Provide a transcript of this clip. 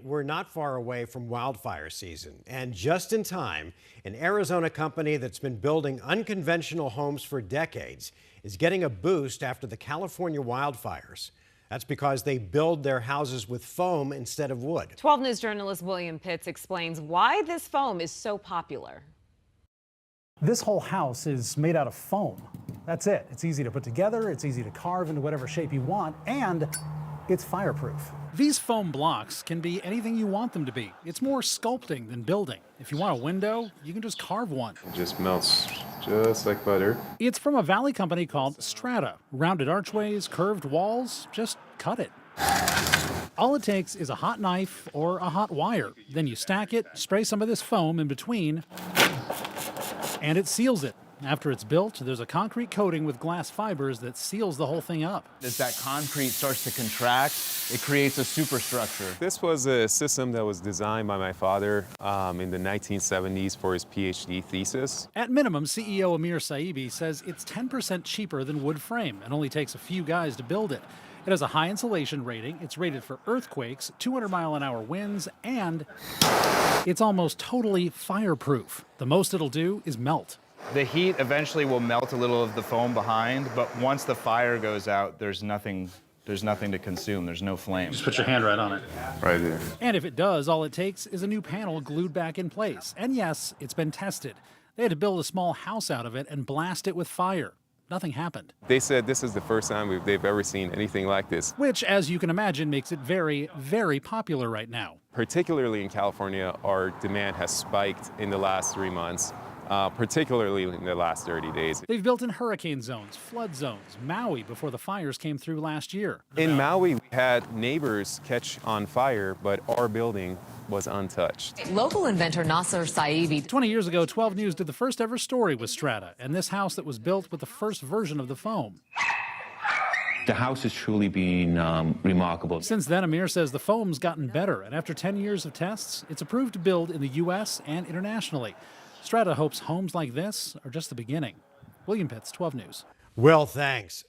we're not far away from wildfire season, and just in time, an Arizona company that's been building unconventional homes for decades is getting a boost after the California wildfires. That's because they build their houses with foam instead of wood. 12 News journalist William Pitts explains why this foam is so popular. This whole house is made out of foam. That's it. It's easy to put together, it's easy to carve into whatever shape you want, and it's fireproof. These foam blocks can be anything you want them to be. It's more sculpting than building. If you want a window, you can just carve one. It just melts just like butter. It's from a valley company called Strata. Rounded archways, curved walls, just cut it. All it takes is a hot knife or a hot wire. Then you stack it, spray some of this foam in between, and it seals it. After it's built, there's a concrete coating with glass fibers that seals the whole thing up. As that concrete starts to contract, it creates a superstructure. This was a system that was designed by my father in the 1970s for his PhD thesis. At minimum, CEO Amir Saibi says it's 10% cheaper than wood frame and only takes a few guys to build it. It has a high insulation rating, it's rated for earthquakes, 200-mile-an-hour winds, and it's almost totally fireproof. The most it'll do is melt. The heat eventually will melt a little of the foam behind, but once the fire goes out, there's nothing to consume. There's no flame. Just put your hand right on it. Right there. And if it does, all it takes is a new panel glued back in place. And yes, it's been tested. They had to build a small house out of it and blast it with fire. Nothing happened. They said this is the first time they've ever seen anything like this. Which, as you can imagine, makes it very, very popular right now. Particularly in California, our demand has spiked in the last 3 months. Particularly in the last 30 days. They've built in hurricane zones, flood zones, Maui before the fires came through last year. In Maui, we had neighbors catch on fire, but our building was untouched. Local inventor Nasser Saibi. 20 years ago, 12 News did the first ever story with Strata and this house that was built with the first version of the foam. The house has truly been remarkable. Since then, Amir says the foam's gotten better, and after 10 years of tests, it's approved to build in the U.S. and internationally. Strata hopes homes like this are just the beginning. William Pitts, 12 News. Well, thanks.